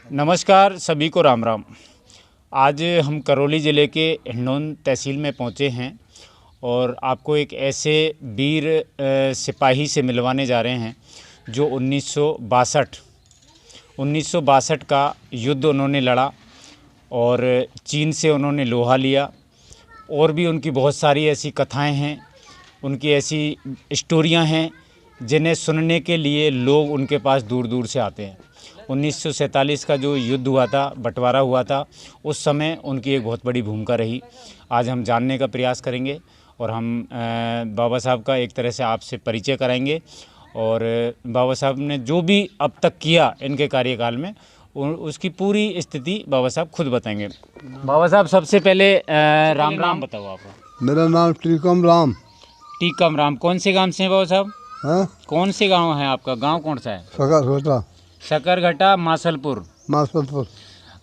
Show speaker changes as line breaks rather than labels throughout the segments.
नमस्कार, सभी को राम राम। आज हम करौली ज़िले के हिंडौन तहसील में पहुँचे हैं और आपको एक ऐसे वीर सिपाही से मिलवाने जा रहे हैं जो 1962 का युद्ध उन्होंने लड़ा और चीन से उन्होंने लोहा लिया। और भी उनकी बहुत सारी ऐसी कथाएं हैं, उनकी ऐसी स्टोरियां हैं जिन्हें सुनने के लिए लोग उनके पास दूर दूर से आते हैं। 1947 का जो युद्ध हुआ था, बंटवारा हुआ था, उस समय उनकी एक बहुत बड़ी भूमिका रही। आज हम जानने का प्रयास करेंगे और हम बाबा साहब का एक तरह से आपसे परिचय कराएंगे और बाबा साहब ने जो भी अब तक किया इनके कार्यकाल में उसकी पूरी स्थिति बाबा साहब खुद बताएंगे। बाबा साहब, सबसे पहले राम राम बताओ आप।
मेरा नाम टीकम राम।
टीकम राम, कौन से गांव से हैं बाबा साहब?
हाँ,
कौन से गांव है आपका? गांव कौन सा है?
सकरघटा
सकरघटा, मासलपुर।
मासलपुर।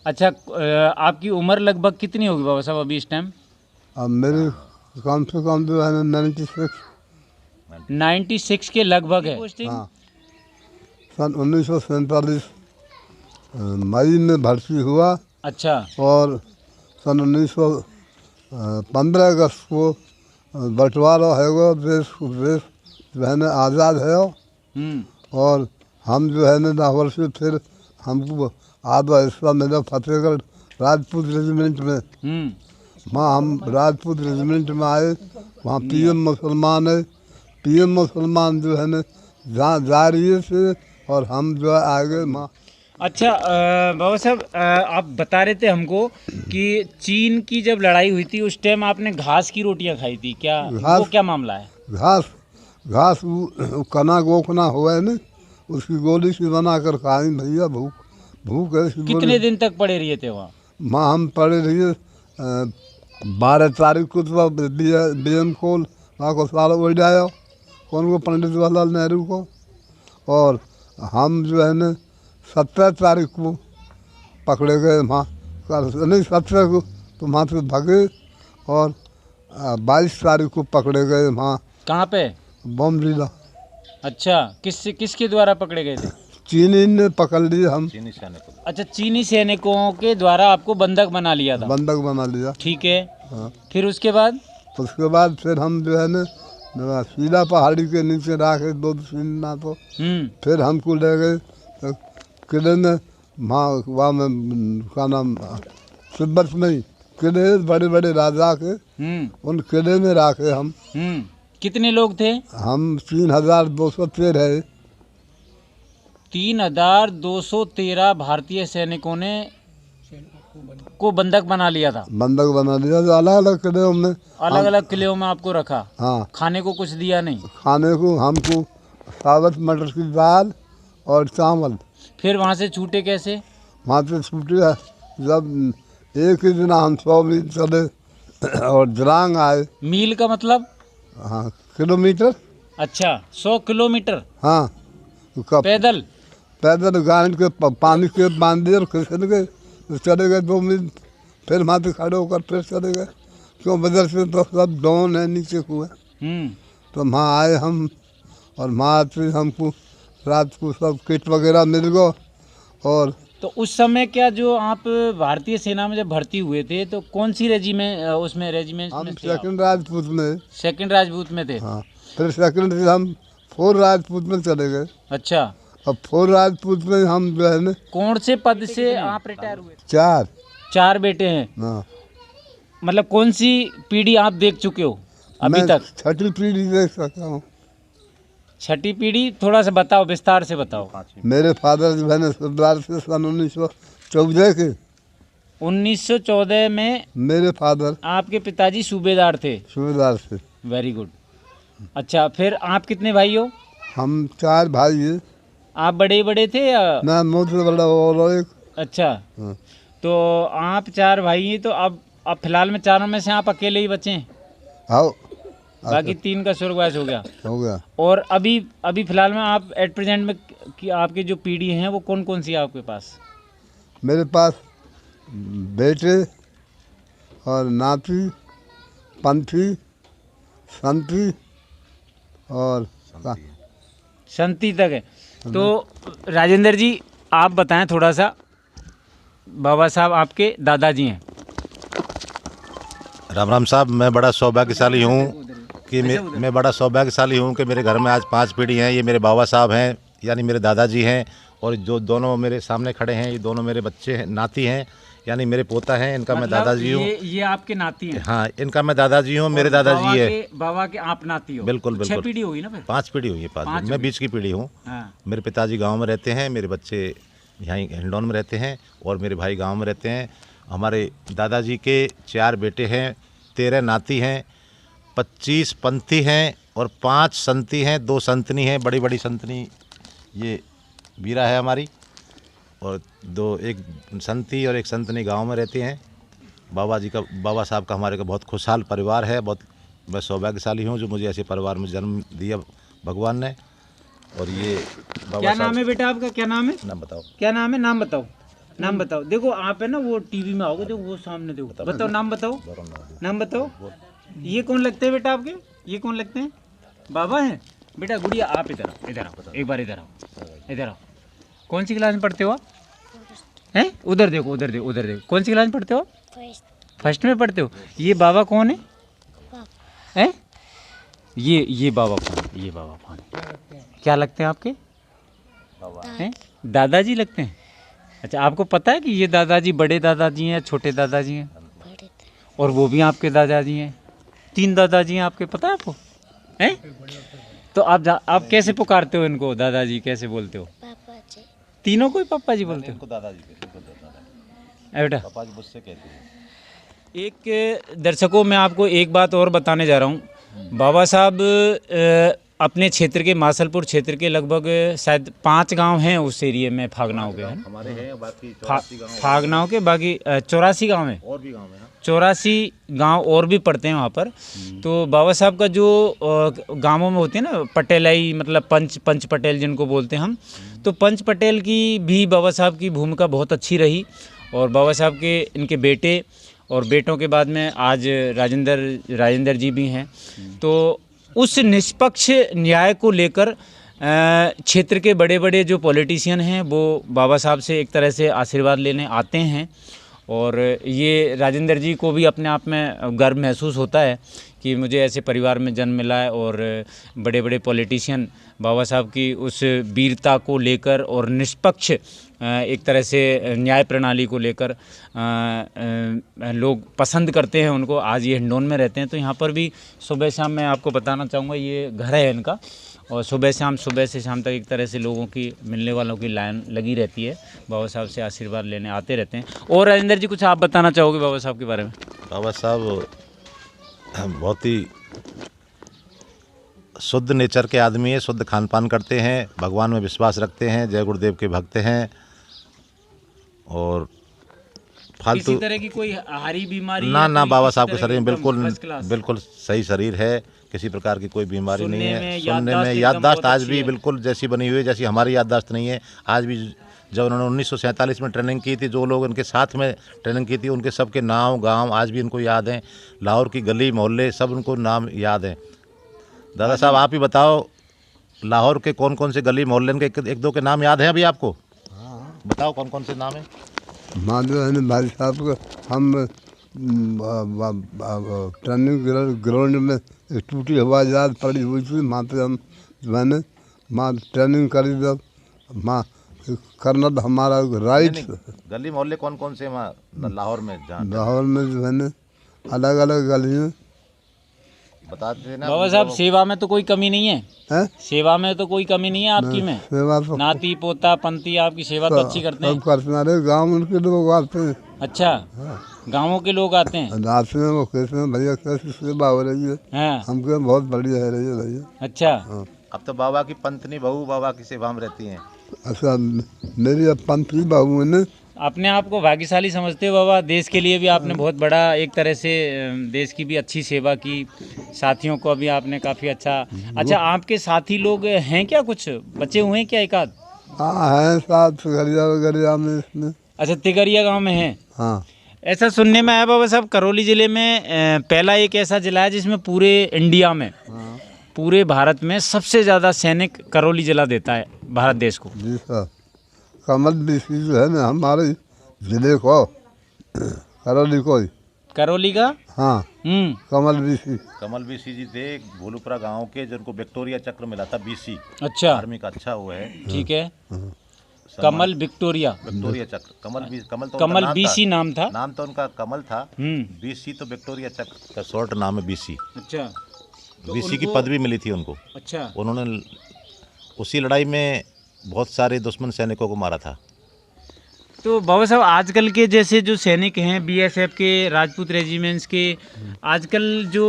अच्छा, आपकी उम्र लगभग कितनी होगी बाबा साहब अभी इस टाइम?
अब मेरे कम से कम जो है
96 के लगभग है।
हाँ, सन 1947 मई में भर्ती हुआ।
अच्छा।
और सन 1915 अगस्त को बंटवारा है, देश जो है ना आज़ाद है। और हम जो है ना लाहौर से फिर हमको आधा हिस्सा मिला फतेहगढ़ राजपूत रेजिमेंट में। वहाँ हम राजपूत रेजिमेंट में आए। वहाँ पीएम मुसलमान है। पीएम मुसलमान जो है ना जा रही से और हम जो है आगे वहाँ।
अच्छा बाबा साहब, आप बता रहे थे हमको कि चीन की जब लड़ाई हुई थी उस टाइम आपने घास की रोटियां खाई थी, क्या वो क्या मामला है?
घास कना गोखना हुआ है ना, उसकी गोली से बना कर खाई भैया। भूख है।
कितने दिन तक पड़े रहे थे वहाँ?
वहाँ हम पड़े रहिए 12 तारीख को तो BM कोल वहाँ को साल उड़ जाया। कौन को? पंडित जवाहरलाल नेहरू को। और हम जो है ना 17 तारीख को पकड़े गए वहाँ, नहीं 17 को तो वहाँ से भागे। और 22 तारीख को पकड़े गए वहाँ।
कहाँ पे?
बम जिला।
अच्छा, किसके द्वारा पकड़े गए थे?
चीनी ने पकड़ लिए हम।
अच्छा, चीनी सैनिकों के द्वारा आपको बंधक बना लिया था?
बंधक बना लिया।
ठीक है।
हाँ।
फिर उसके बाद?
उसके बाद फिर हम जो है ना सीधा पहाड़ी के नीचे रखे 2 दिन ना तो फिर हमको ले गए किले में। वहाँ में का नाम तिब्बत में ही किले बड़े बड़े राजा के, उन किले में रखे हम।
कितने लोग थे?
हम 3213 है।
3213 भारतीय सैनिकों ने को बंधक बना लिया था?
बंधक बना लिया। जो अलग अलग किले में,
अलग अलग किलों में आपको रखा?
हाँ।
खाने को कुछ दिया नहीं? खाने
को हमको साबुत मटर की दाल और चावल।
फिर वहाँ से छूटे कैसे? वहाँ
से छूटे जब एक ही दिन हम 100 मील चले और जरांग आए।
मील का मतलब?
हाँ, किलोमीटर।
अच्छा, 100 किलोमीटर।
हाँ,
पैदल
गाड़ी के पानी के बांधे और खिसक गए। चले गए 2 मील, फिर वहाँ से खड़े होकर फिर चले गए। क्यों? बदल से तो सब डाउन है, नीचे को है। तो वहाँ आए हम और वहाँ से हमको रात को सब किट वगैरह मिल गया। और
तो उस समय क्या जो आप भारतीय सेना में जब भर्ती हुए थे तो कौन सी रेजिमेंट
हम सेकंड राजपूत में।
सेकंड राजपूत में थे?
हाँ। फिर सेकंड से हम 4 राजपूत में चले गए।
अच्छा।
अब 4 राजपूत में हम जो है ना।
कौन से पद से आप रिटायर हुए?
4
बेटे हैं।
हाँ।
मतलब कौन सी पीढ़ी आप देख चुके हो अभी तक?
6ठी पीढ़ी देख सकता हूँ।
6ठी पीढ़ी, थोड़ा सा बताओ, विस्तार से बताओ।
मेरे फादर जो है ना सरदार से सन 1914 के।
1914 में मेरे फादर, आपके पिताजी सूबेदार थे?
सूबेदार से।
Very good. अच्छा, फिर आप कितने भाई हो?
हम 4 भाई हैं।
आप बड़े थे या?
ना, मुझसे बड़ा और एक।
अच्छा। हाँ। तो आप 4 भाई हैं, तो अब फिलहाल में 4 में से आप अकेले ही बचे हैं?
हाँ।
बाकी 3 का स्वर्गवास हो गया।
और
अभी फिलहाल में आप एट प्रेजेंट में कि आपकी जो पीढ़ी है वो कौन कौन सी है आपके पास?
मेरे पास बेटे और नाती, पंथी, संती और
संती तक है। तो राजेंद्र जी, आप बताएं थोड़ा सा बाबा साहब आपके दादाजी हैं।
राम राम साहब, मैं बड़ा सौभाग्यशाली हूँ कि मैं बड़ा सौभाग्यशाली हूँ कि मेरे घर में आज 5 पीढ़ी हैं। ये मेरे बाबा साहब हैं, यानी मेरे दादाजी हैं, और जो दोनों मेरे सामने खड़े हैं ये दोनों मेरे बच्चे हैं, नाती हैं, यानी मेरे पोता हैं। इनका मैं दादाजी हूँ।
ये आपके नाती हैं?
हाँ, इनका मैं दादाजी हूँ, मेरे दादाजी है।
बाबा के आप नाती हो?
बिल्कुल बिल्कुल।
6 पीढ़ी होगी ना फिर?
5 पीढ़ी हुई है, 5। मैं बीच की पीढ़ी हूँ।
हाँ।
मेरे पिताजी गाँव में रहते हैं, मेरे बच्चे यहाँ हिंडौन में रहते हैं, और मेरे भाई गाँव में रहते हैं। हमारे दादाजी के 4 बेटे हैं, 13 नाती हैं, 25 पंथी हैं, और 5 संती हैं, 2 संतनी हैं। बड़ी बड़ी संतनी ये बीरा है हमारी, और एक संती और एक संतनी गांव में रहती हैं। बाबा साहब का हमारे का बहुत खुशहाल परिवार है। बहुत मैं सौभाग्यशाली हूँ जो मुझे ऐसे परिवार में जन्म दिया भगवान ने। और ये बाबा
क्या नाम है बेटा आपका? क्या नाम है?
नाम बताओ।
क्या नाम है? नाम बताओ। नाम बताओ। देखो आप है ना वो टीवी में आओगे, देखो वो सामने देखो। बताओ नाम बताओ। नाम बताओ। ये कौन लगते हैं बेटा आपके? ये कौन लगते हैं? बाबा हैं? बेटा गुड़िया आप इधर आओ, इधर आओ, एक बार इधर आओ, इधर आओ। कौन सी क्लास में पढ़ते हो आप? हैं? उधर देखो, उधर देखो, उधर देखो। कौन सी क्लास में पढ़ते हो? फर्स्ट में पढ़ते हो। ये बाबा कौन है? हैं? ये बाबा कौन है? ये बाबा कौन है? क्या लगते हैं आपके? हैं? दादाजी लगते हैं। अच्छा, आपको पता है कि ये दादाजी बड़े दादाजी हैं, छोटे दादाजी हैं? और वो भी आपके दादाजी हैं। 3 दादाजी हैं आपके, पता है आपको? हैं? तो आप कैसे पुकारते हो इनको? दादाजी कैसे बोलते हो?
पापा जी।
तीनों को ही पापा जी बोलते हो?
दादाजी
बेटा
पापा जी मुझसे कहते हैं।
एक दर्शकों मैं आपको एक बात और बताने जा रहा हूँ। बाबा साहब अपने क्षेत्र के मासलपुर क्षेत्र के लगभग शायद 5 गांव हैं उस एरिया में, फागनाओं के हैं।
हमारे हैं बाकी 84 गाँव,
फागनाओं के बाकी 84 गांव हैं।
और भी गाँव हैं।
84 गांव और भी पड़ते हैं वहाँ पर। तो बाबा साहब का जो गांवों में होते हैं ना पटेलाई, मतलब पंच पटेल जिनको बोलते हैं हम, तो पंच पटेल की भी बाबा साहब की भूमिका बहुत अच्छी रही। और बाबा साहब के इनके बेटे और बेटों के बाद में आज राजेंद्र जी भी हैं। तो उस निष्पक्ष न्याय को लेकर क्षेत्र के बड़े बड़े जो पॉलिटिशियन हैं वो बाबा साहब से एक तरह से आशीर्वाद लेने आते हैं। और ये राजेंद्र जी को भी अपने आप में गर्व महसूस होता है कि मुझे ऐसे परिवार में जन्म मिला है। और बड़े बड़े पॉलिटिशियन बाबा साहब की उस वीरता को लेकर और निष्पक्ष एक तरह से न्याय प्रणाली को लेकर लोग पसंद करते हैं उनको। आज ये हिंडौन में रहते हैं, तो यहाँ पर भी सुबह शाम मैं आपको बताना चाहूँगा, ये घर है इनका, और सुबह से शाम तक एक तरह से लोगों की, मिलने वालों की लाइन लगी रहती है। बाबा साहब से आशीर्वाद लेने आते रहते हैं। और राजेंद्र जी कुछ आप बताना चाहोगे बाबा साहब के बारे में?
बाबा साहब बहुत ही शुद्ध नेचर के आदमी है, शुद्ध खान पान करते हैं, भगवान में विश्वास रखते हैं, जय गुरुदेव के भक्त हैं। और फालतू
किसी तरह की कोई हारी बीमारी
ना बाबा साहब के शरीर में बिल्कुल सही शरीर है। किसी प्रकार की कोई बीमारी नहीं है। सुनने में याददाश्त आज भी बिल्कुल जैसी बनी हुई है जैसी हमारी याददाश्त नहीं है। आज भी जब उन्होंने 1947 में ट्रेनिंग की थी, जो लोग उनके साथ में ट्रेनिंग की थी उनके सबके नाम गांव आज भी उनको याद हैं। लाहौर की गली मोहल्ले सब उनको नाम याद हैं। दादा साहब आप ही बताओ, लाहौर के कौन कौन से गली मोहल्ले के एक दो के नाम याद हैं अभी आपको? बताओ कौन कौन से नाम हैं?
माधव भाई साहब को हम ट्रेनिंग ग्राउंड में एक टूटी हवाई जहाज पड़ी हुई थी, वहाँ पे मैंने ट्रेनिंग करी। जब कर्नल हमारा राइट
गली मोहल्ले कौन कौन से वहाँ लाहौर में?
लाहौर में जो है ना अलग अलग गलियाँ
बताते हैं ना।
बाबा साहब सेवा में तो कोई कमी नहीं है? सेवा में तो कोई कमी नहीं है आपकी में?
सेवा तो
नाती पोता पंथी आपकी सेवा तो अच्छी करते हैं।
करते गाँव उनके लोग आते हैं।
अच्छा, गाँवों के लोग आते हैं?
रात में वो कैसे भैया कैसे सेवा हो रही है।
हाँ,
हमको बहुत बढ़िया है रही है भैया।
अच्छा,
अब तो बाबा की पंथनी बहू बाबा की सेवा में रहती हैं।
अच्छा, मेरी पंथी बहू ने
अपने आप को भाग्यशाली समझते हो बाबा? देश के लिए भी आपने बहुत बड़ा एक तरह से देश की भी अच्छी सेवा की, साथियों को भी आपने काफ़ी अच्छा आपके साथी लोग हैं क्या? कुछ बचे हुए हैं क्या? एक आध?
हाँ हैं, साथ तिगरिया में इसमें।
अच्छा, तिगरिया गांव में हैं।
हाँ,
ऐसा सुनने में आया बाबा साहब, करौली ज़िले में पहला एक ऐसा ज़िला है जिसमें पूरे इंडिया में, पूरे भारत में सबसे ज़्यादा सैनिक करौली ज़िला देता है भारत देश को।
जी सर, कमल भी है ना हमारे जिले को करौली को ही।
करौली का।
हाँ कमल बीसी।
कमल बीसी जी थे भोलूपुरा गांव के, जिनको विक्टोरिया चक्र मिला था बीसी।
अच्छा,
आर्मी का अच्छा वो है।
ठीक है। कमल विक्टोरिया
चक्र। कमल तो
कमल
उनका
बीसी नाम था।
नाम तो उनका कमल था। बीसी तो विक्टोरिया चक्र का शॉर्ट नाम है बीसी।
अच्छा,
बीसी की पदवी मिली थी उनको।
अच्छा,
उन्होंने उसी लड़ाई में बहुत सारे दुश्मन सैनिकों को मारा था।
तो बाबा साहब आजकल के जैसे जो सैनिक हैं बीएसएफ के, राजपूत रेजिमेंट्स के, आजकल जो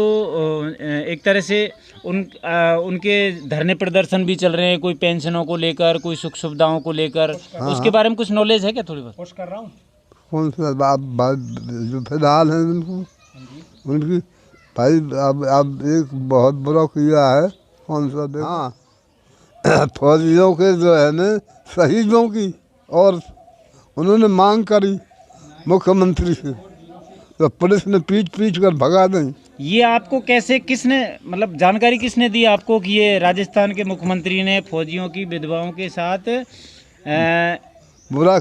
एक तरह से उनके धरने प्रदर्शन भी चल रहे हैं, कोई पेंशनों को लेकर, कोई सुख सुविधाओं को लेकर, उसके बारे में कुछ नॉलेज है क्या? थोड़ी बहुत पोस्ट कर रहा हूँ।
कौन सा बात जो फिलहाल है उनको उनकी भाई अब एक बहुत बुरा किया है। कौन सा? हाँ फौजियों के जो है न शहीदों की, और उन्होंने मांग करी मुख्यमंत्री से, तो पुलिस ने पीट कर भगा दें।
ये आपको कैसे, किसने, मतलब जानकारी किसने दी आपको कि ये राजस्थान के मुख्यमंत्री ने फौजियों की विधवाओं के साथ बुरा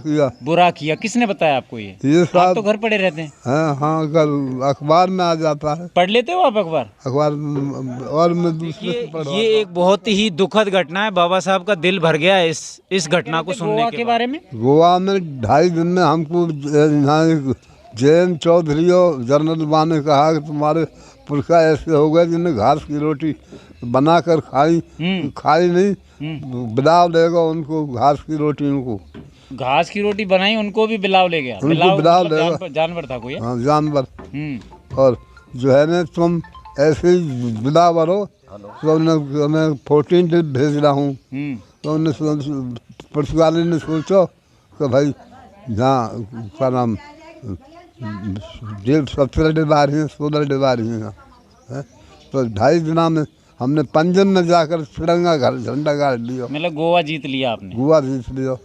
किया? किसने बताया आपको? ये आप तो घर पड़े रहते हैं।
हाँ कल अखबार में आ जाता है।
पढ़ लेते हो आप अखबार?
और मैं दूसरे से पढ़।
ये एक बहुत ही दुखद घटना है। बाबा साहब का दिल भर गया इस घटना को सुनने के बारे में।
गोवा में 2.5 दिन में हमको जयंत चौधरी और जनरल मान ने कहा कि तुम्हारे पुरखा ऐसे हो गए जिन्हें घास की रोटी बनाकर खाई नहीं, बिलाव लेगा उनको घास की रोटी। उनको
घास की रोटी बनाई, उनको भी बिलाव ले गया। बिलाव जानवर था कोई? हाँ जानवर।
और जो है ना तुम ऐसे ही बिलावर हो, तो मैं 14 दिन भेज रहा हूँ। तो उन्हें पुलिस वाले ने सोचो कि भाई जहाँ का नाम 17 डिब्बारी हैं, 16 डिब्बारी हैं। तो 2.5 दिना में हमने पंजन में जाकर तिरंगा झंडा गाड़ लिया।
मतलब गोवा जीत लिया आपने?
गोवा जीत लिया।